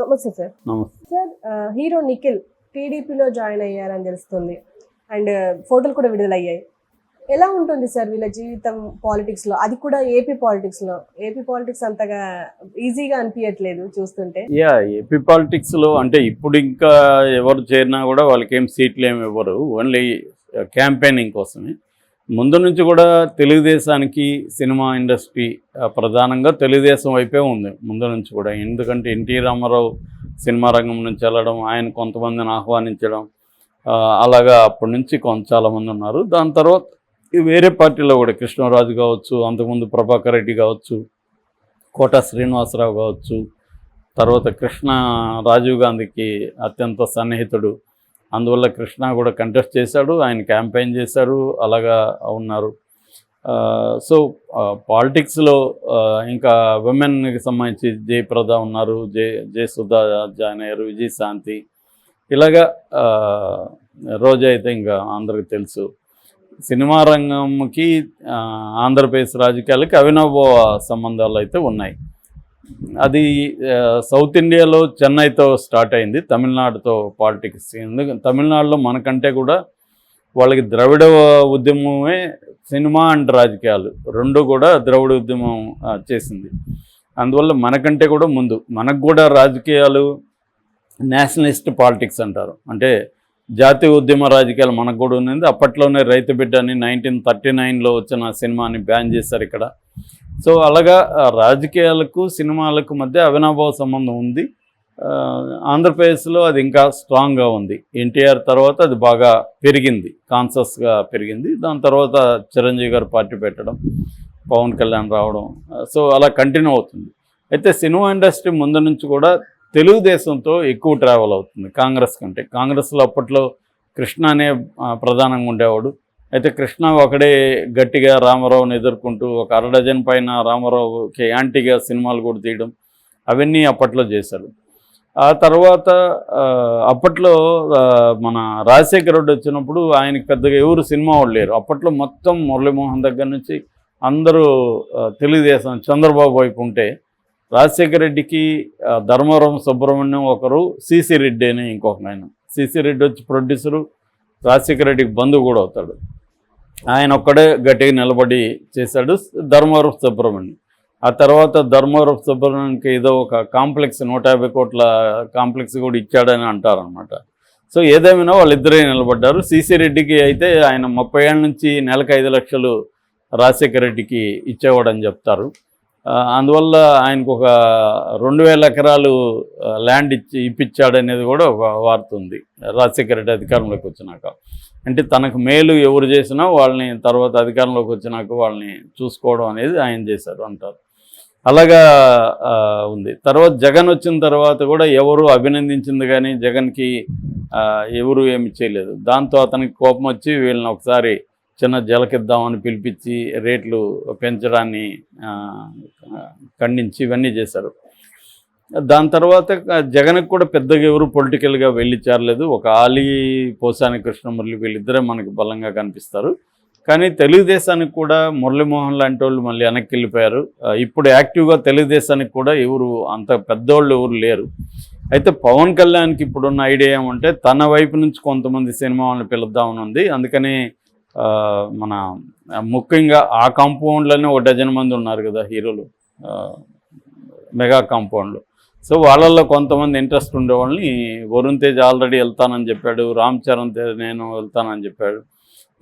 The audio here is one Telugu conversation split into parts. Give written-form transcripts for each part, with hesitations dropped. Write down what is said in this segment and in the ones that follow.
నమస్తే సార్. నమస్తే. సార్ హీరో నిఖిల్ టీడీపీలో జాయిన్ అయ్యారని తెలుస్తుంది. అండ్ ఫోటోలు కూడా విడుదలయ్యాయి. ఎలా ఉంటుంది సార్ వీళ్ళ జీవితం పాలిటిక్స్లో, అది కూడా ఏపీ పాలిటిక్స్లో? ఏపీ పాలిటిక్స్ అంతగా ఈజీగా అనిపించట్లేదు చూస్తుంటే. ఏపీ పాలిటిక్స్లో అంటే ఇప్పుడు ఇంకా ఎవరు చేరినా కూడా వాళ్ళకి ఏం సీట్లు ఏమి ఇవ్వరు, ఓన్లీ క్యాంపెయినింగ్ కోసమే. ముందు నుంచి కూడా తెలుగుదేశానికి సినిమా ఇండస్ట్రీ ప్రధానంగా తెలుగుదేశం వైపే ఉంది ముందు నుంచి కూడా. ఎందుకంటే ఎన్టీ రామారావు సినిమా రంగం నుంచి వెళ్ళడం, ఆయన కొంతమందిని ఆహ్వానించడం, అలాగా అప్పటి నుంచి చాలామంది ఉన్నారు. దాని తర్వాత వేరే పార్టీలో కూడా కృష్ణరాజు కావచ్చు, అంతకుముందు ప్రభాకర్ రెడ్డి కావచ్చు, కోట శ్రీనివాసరావు కావచ్చు, తర్వాత కృష్ణ రాజీవ్ గాంధీకి అత్యంత సన్నిహితుడు, అందువల్ల కృష్ణ కూడా కంటెస్ట్ చేశాడు, ఆయన క్యాంపెయిన్ చేశారు, అలాగా ఉన్నారు. సో పాలిటిక్స్లో ఇంకా విమెన్కి సంబంధించి జయప్రద ఉన్నారు, జయసుధ జాయిన్ అయ్యారు, విజయశాంతి, ఇలాగా రోజా అయితే ఇంకా అందరికి తెలుసు. సినిమా రంగంకి ఆంధ్రప్రదేశ్ రాజకీయాలకి అవినాభావ సంబంధాలు అయితే ఉన్నాయి. అది సౌత్ ఇండియాలో చెన్నైతో స్టార్ట్ అయింది, తమిళనాడుతో పాలిటిక్స్. ఎందుకంటే తమిళనాడులో మనకంటే కూడా వాళ్ళకి ద్రవిడ ఉద్యమమే సినిమా అండ్ రాజకీయాలు రెండు కూడా ద్రవిడ ఉద్యమం చేసింది. అందువల్ల మనకంటే కూడా ముందు, మనకు కూడా రాజకీయాలు నేషనలిస్ట్ పాలిటిక్స్ అంటారు, అంటే జాతీయ ఉద్యమ రాజకీయాలు మనకు కూడా ఉన్నది. అప్పట్లోనే రైతు బిడ్డ అని 1939లో వచ్చిన సినిమాని బ్యాన్ చేశారు ఇక్కడ. సో అలాగా రాజకీయాలకు సినిమాలకు మధ్య అవినాభావ సంబంధం ఉంది. ఆంధ్రప్రదేశ్లో అది ఇంకా స్ట్రాంగ్గా ఉంది. ఎన్టీఆర్ తర్వాత అది బాగా పెరిగింది, కాన్షియస్గా పెరిగింది. దాని తర్వాత చిరంజీవి గారు పార్టీ పెట్టడం, పవన్ కళ్యాణ్ రావడం, సో అలా కంటిన్యూ అవుతుంది. అయితే సినిమా ఇండస్ట్రీ ముందు నుంచి కూడా తెలుగుదేశంతో ఎక్కువ ట్రావెల్ అవుతుంది కాంగ్రెస్ కంటే. కాంగ్రెస్లో అప్పట్లో కృష్ణ అనే ప్రధానంగా ఉండేవాడు. అయితే కృష్ణ ఒకడే గట్టిగా రామారావుని ఎదుర్కొంటూ ఒక అరడజన్ పైన రామారావుకి యాంటీగా సినిమాలు కూడా తీయడం, అవన్నీ అప్పట్లో చేశాడు. ఆ తర్వాత అప్పట్లో మన రాజశేఖర రెడ్డి వచ్చినప్పుడు ఆయనకి పెద్దగా ఎవరు సినిమా వాళ్ళు లేరు. అప్పట్లో మొత్తం మురళీమోహన్ దగ్గర నుంచి అందరూ తెలుగుదేశం, చంద్రబాబు వైపు ఉంటే, రాజశేఖర రెడ్డికి ధర్మవరం సుబ్రహ్మణ్యం ఒకరు, సిసి రెడ్డి అని ఇంకొక ఆయన. సిసి రెడ్డి వచ్చి ప్రొడ్యూసరు, రాజశేఖర రెడ్డికి బంధువు కూడా అవుతాడు. ఆయన ఒక్కడే గట్టిగా నిలబడి చేశాడు ధర్మవరం సుబ్రహ్మణ్యం. ఆ తర్వాత ధర్మవరం సుబ్రహ్మణ్యంకి ఏదో ఒక కాంప్లెక్స్ 150 కోట్ల కాంప్లెక్స్ కూడా ఇచ్చాడని అంటారనమాట. సో ఏదేమైనా వాళ్ళిద్దరే నిలబడ్డారు. సిసి రెడ్డికి అయితే ఆయన 30 ఏళ్ళ నుంచి నెలకు 5 లక్షలు రాజశేఖర రెడ్డికి ఇచ్చేవాడని చెప్తారు. అందువల్ల ఆయనకు ఒక 2000 ఎకరాలు ల్యాండ్ ఇప్పించాడనేది కూడా ఒక వార్త ఉంది రాజశేఖర రెడ్డి అధికారంలోకి వచ్చినాక. అంటే తనకు మేలు ఎవరు చేసినా వాళ్ళని తర్వాత అధికారంలోకి వచ్చినాక వాళ్ళని చూసుకోవడం అనేది ఆయన చేశారు అంటారు. అలాగా ఉంది. తర్వాత జగన్ వచ్చిన తర్వాత కూడా ఎవరు అభినందించింది కానీ జగన్కి ఎవరు ఏమి చేయలేదు. దాంతో అతనికి కోపం వచ్చి వీళ్ళని ఒకసారి చిన్న జలకిద్దామని పిలిపించి రేట్లు పెంచడాన్ని ఖండించి ఇవన్నీ చేశారు. దాని తర్వాత జగన్కి కూడా పెద్దగా ఎవరు పొలిటికల్గా వెళ్ళి చేరలేదు. ఒక ఆలి, పోసాని కృష్ణమురళి వీళ్ళిద్దరే మనకు బలంగా కనిపిస్తారు. కానీ తెలుగుదేశానికి కూడా మురళీమోహన్ లాంటి వాళ్ళు మళ్ళీ వెనక్కి వెళ్ళిపోయారు. ఇప్పుడు యాక్టివ్గా తెలుగుదేశానికి కూడా ఎవరు అంత పెద్దోళ్ళు ఎవరు లేరు. అయితే పవన్ కళ్యాణ్కి ఇప్పుడున్న ఐడియా ఏమంటే తన వైపు నుంచి కొంతమంది సినిమా వాళ్ళని పిలుద్దామని ఉంది. అందుకని మన ముఖ్యంగా ఆ కాంపౌండ్లోనే 1 డజన్ మంది ఉన్నారు కదా హీరోలు, మెగా కాంపౌండ్లో. సో వాళ్ళల్లో కొంతమంది ఇంట్రెస్ట్ ఉండేవాళ్ళని వరుణ్ తేజ్ ఆల్రెడీ వెళ్తానని చెప్పాడు, రామ్ చరణ్ తేజ్ నేను వెళ్తానని చెప్పాడు.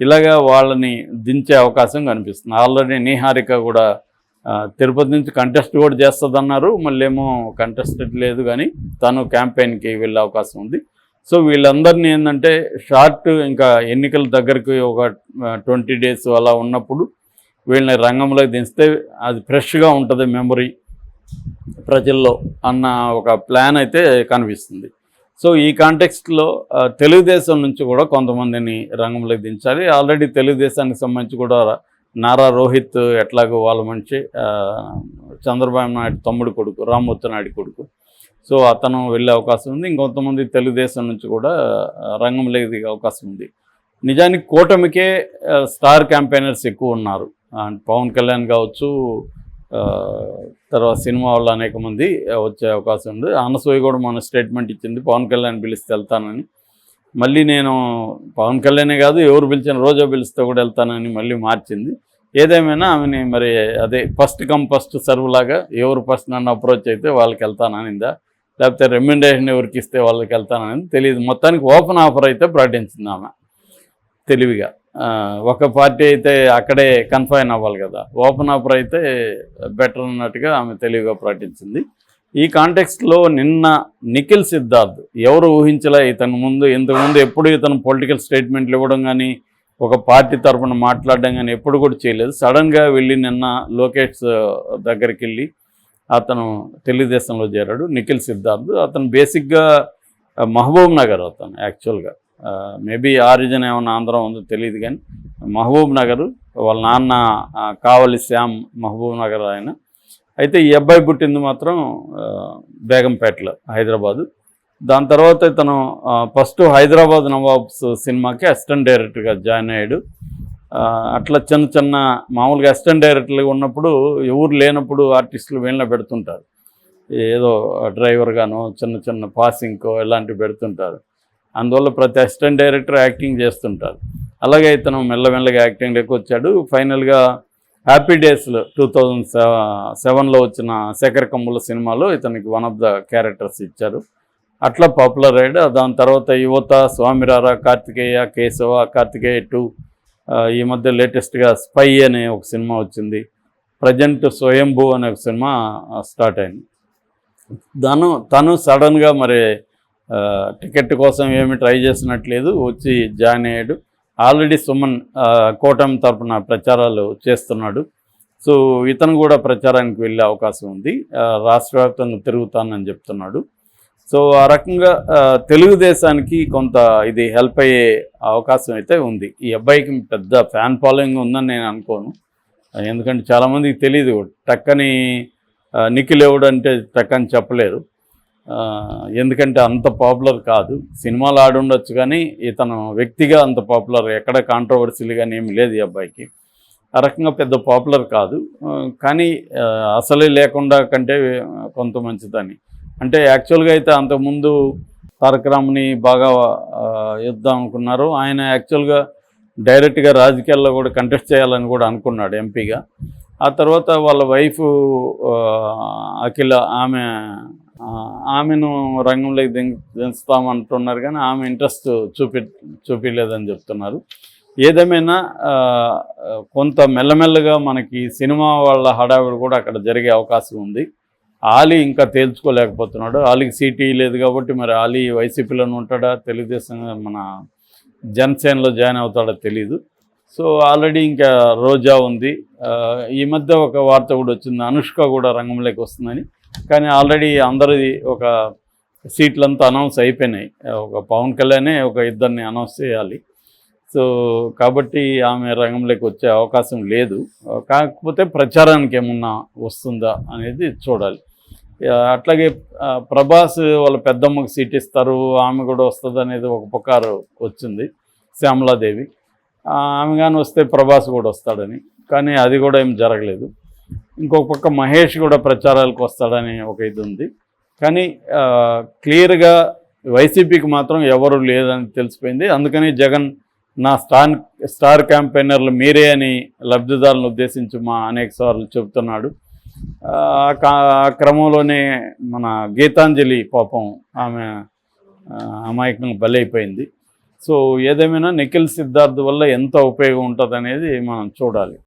ఇలాగా వాళ్ళని దించే అవకాశం కనిపిస్తుంది. ఆల్రెడీ నీహారిక కూడా తిరుపతి నుంచి కంటెస్ట్ కూడా చేస్తుందన్నారు. మళ్ళీ ఏమో కంటెస్టెడ్ లేదు కానీ తను క్యాంపెయిన్కి వెళ్ళే అవకాశం ఉంది. సో వీళ్ళందరినీ ఏంటంటే షార్ట్ ఇంకా ఎన్నికల దగ్గరికి ఒక 20 days అలా ఉన్నప్పుడు వీళ్ళని రంగంలోకి దించితే అది ఫ్రెష్గా ఉంటుంది మెమరీ ప్రజల్లో అన్న ఒక ప్లాన్ అయితే కనిపిస్తుంది. సో ఈ కాంటెక్స్ట్లో తెలుగుదేశం నుంచి కూడా కొంతమందిని రంగంలోకి దించాలి. ఆల్రెడీ తెలుగుదేశానికి సంబంధించి కూడా నారా రోహిత్ ఎట్లాగో వాళ్ళ మనిషి, చంద్రబాబు నాయుడు తమ్ముడు కొడుకు, రామ్మూర్తి నాయుడు కొడుకు. సో అతను వెళ్ళే అవకాశం ఉంది. ఇంకొంతమంది తెలుగుదేశం నుంచి కూడా రంగంలోకి దిగే అవకాశం ఉంది. నిజానికి కూటమికే స్టార్ క్యాంపెయినర్స్ ఎక్కువ ఉన్నారు. పవన్ కళ్యాణ్ కావచ్చు, తర్వాత సినిమా వాళ్ళు అనేక మంది వచ్చే అవకాశం ఉంది. అనసూయ కూడా మన స్టేట్మెంట్ ఇచ్చింది, పవన్ కళ్యాణ్ పిలిస్తే వెళ్తానని. మళ్ళీ నేను పవన్ కళ్యాణే కాదు, ఎవరు పిలిచిన రోజా పిలిస్తే కూడా వెళ్తానని మళ్ళీ మార్చింది. ఏదేమైనా ఆమెని మరి అదే ఫస్ట్ కమ్ ఫస్ట్ సర్వ్ లాగా ఎవరు ఫస్ట్ నన్ను అప్రోచ్ అయితే వాళ్ళకి వెళ్తాననిందా, లేకపోతే రెమ్యునరేషన్ ఎవరికి ఇస్తే వాళ్ళకి వెళ్తానని తెలియదు. మొత్తానికి ఓపెన్ ఆఫర్ అయితే ప్రకటించింది ఆమె తెలివిగా. ఒక పార్టీ అయితే అక్కడే కన్ఫైన్ అవ్వాలి కదా, ఓపెన్ ఆఫర్ అయితే బెటర్ అన్నట్టుగా ఆమె తెలివిగా ప్రకటించింది. ఈ కాంటెక్స్ట్లో నిన్న నిఖిల్ సిద్ధార్థ్ ఎవరు ఊహించలే ఇతను ఇంతకుముందు ఎప్పుడు ఇతను పొలిటికల్ స్టేట్మెంట్లు ఇవ్వడం కానీ ఒక పార్టీ తరఫున మాట్లాడడం కానీ ఎప్పుడు కూడా చేయలేదు. సడన్గా వెళ్ళి నిన్న లోకేష్ దగ్గరికి వెళ్ళి అతను తెలుగుదేశంలో చేరాడు నిఖిల్ సిద్ధార్థ్. అతను బేసిక్గా మహబూబ్ నగర్ అతను యాక్చువల్గా, మేబీ ఆరిజిన్ ఏమన్నా ఆంధ్ర ఉందో తెలియదు కానీ మహబూబ్ నగర్, వాళ్ళ నాన్న కావలి శ్యామ్ మహబూబ్ నగర్ ఆయన. అయితే ఈ అబ్బాయి పుట్టింది మాత్రం బేగంపేటలో హైదరాబాదు. దాని తర్వాత ఇతను ఫస్ట్ హైదరాబాద్ నవాబ్స్ సినిమాకి అసిస్టెంట్ డైరెక్టర్గా జాయిన్ అయ్యాడు. అట్లా చిన్న మామూలుగా అసిస్టెంట్ డైరెక్టర్గా ఉన్నప్పుడు ఎవరు లేనప్పుడు ఆర్టిస్టులు వీళ్ళ పెడుతుంటారు, ఏదో డ్రైవర్గానో చిన్న పాసింగ్కో ఇలాంటివి పెడుతుంటారు. అందువల్ల ప్రతి అసిస్టెంట్ డైరెక్టర్ యాక్టింగ్ చేస్తుంటారు. అలాగే ఇతను మెల్లమెల్లగా యాక్టింగ్లోకి వచ్చాడు. ఫైనల్గా హ్యాపీ డేస్లో 2007లో వచ్చిన శేఖర్ కమ్ముల సినిమాలో ఇతనికి వన్ ఆఫ్ ద క్యారెక్టర్స్ ఇచ్చారు. అట్లా పాపులర్ అయ్యాడు. దాని తర్వాత యువత, స్వామిరారా, కార్తికేయ, కేశవ, కార్తికేయ 2, ఈ మధ్య లేటెస్ట్గా స్పై అనే ఒక సినిమా వచ్చింది. ప్రజెంట్ స్వయంభూ అనే ఒక సినిమా స్టార్ట్ అయింది. తను సడన్గా మరి టికెట్ కోసం ఏమి ట్రై చేసినట్లేదు, వచ్చి జాయిన్ అయ్యాడు. ఆల్రెడీ సుమన్ కూటమి తరపున ప్రచారాలు చేస్తున్నాడు. సో ఇతను కూడా ప్రచారానికి వెళ్ళే అవకాశం ఉంది. రాష్ట్ర వ్యాప్తంగా తిరుగుతానని చెప్తున్నాడు. సో ఆ రకంగా తెలుగుదేశానికి కొంత ఇది హెల్ప్ అయ్యే అవకాశం అయితే ఉంది. ఈ అబ్బాయికి పెద్ద ఫ్యాన్ ఫాలోయింగ్ ఉందని నేను అనుకోను, ఎందుకంటే చాలామందికి తెలియదు. టక్కని నిఖిల్ ఎవడంటే టక్కని చెప్పలేరు, ఎందుకంటే అంత పాపులర్ కాదు. సినిమాలు ఆడుండొచ్చు కానీ ఇతను వ్యక్తిగా అంత పాపులర్, ఎక్కడ కాంట్రవర్సీలు కానీ ఏమి లేదు ఈ అబ్బాయికి. ఆ రకంగా పెద్ద పాపులర్ కాదు, కానీ అసలే లేకుండా కంటే కొంత మంచిదని. అంటే యాక్చువల్గా అయితే అంతకుముందు తారక రాముని బాగా యుద్ధం అనుకున్నారు. ఆయన యాక్చువల్గా డైరెక్ట్గా రాజకీయాల్లో కూడా కంటెస్ట్ చేయాలని కూడా అనుకున్నాడు ఎంపీగా. ఆ తర్వాత వాళ్ళ వైఫ్ అఖిల ఆమెను రంగంలోకి దించుతామంటున్నారు కానీ ఆమె ఇంట్రెస్ట్ చూపించలేదని చెప్తున్నారు. ఏదేమైనా కొంత మెల్లమెల్లగా మనకి సినిమా వాళ్ళ హడావిడి కూడా అక్కడ జరిగే అవకాశం ఉంది. ఆలీ ఇంకా తేల్చుకోలేకపోతున్నాడు. ఆలీకి సీటీ లేదు కాబట్టి మరి ఆలీ వైసీపీలోనే ఉంటాడా, తెలుగుదేశం మన జనసేనలో జాయిన్ అవుతాడో తెలీదు. సో ఆల్రెడీ ఇంకా రోజా ఉంది. ఈ మధ్య ఒక వార్త కూడా వచ్చింది, అనుష్క కూడా రంగంలోకి వస్తుందని. కానీ ఆల్రెడీ అందరిది ఒక సీట్లంతా అనౌన్స్ అయిపోయినాయి. ఒక పవన్ కళ్యాణే ఒక ఇద్దరిని అనౌన్స్ చేయాలి. సో కాబట్టి ఆమె రంగంలోకి వచ్చే అవకాశం లేదు. కాకపోతే ప్రచారానికి ఏమన్నా వస్తుందా అనేది చూడాలి. అట్లాగే ప్రభాస్ వాళ్ళ పెద్దమ్మకి సీట్ ఇస్తారు, ఆమె కూడా వస్తుంది అనేది ఒక పుకారు వచ్చింది, శ్యామలాదేవి. ఆమె కానీ వస్తే ప్రభాస్ కూడా వస్తాడని, కానీ అది కూడా ఏం జరగలేదు. ఇంకొక పక్క మహేష్ కూడా ప్రచారాలకు వస్తాడని ఒక ఇది ఉంది. కానీ క్లియర్గా వైసీపీకి మాత్రం ఎవరు లేదని తెలిసిపోయింది. అందుకని జగన్ నా స్టార్ క్యాంపెయినర్లు మీరే అని లబ్ధిదారులను ఉద్దేశించి అనేక సార్లు చెబుతున్నాడు. ఆ క్రమంలోనే మన గీతాంజలి పాపం ఆమె అమాయకంగా బలైపోయింది. సో ఏదేమైనా నిఖిల్ సిద్ధార్థ్ వల్ల ఎంత ఉపయోగం ఉంటుంది అనేది మనం చూడాలి.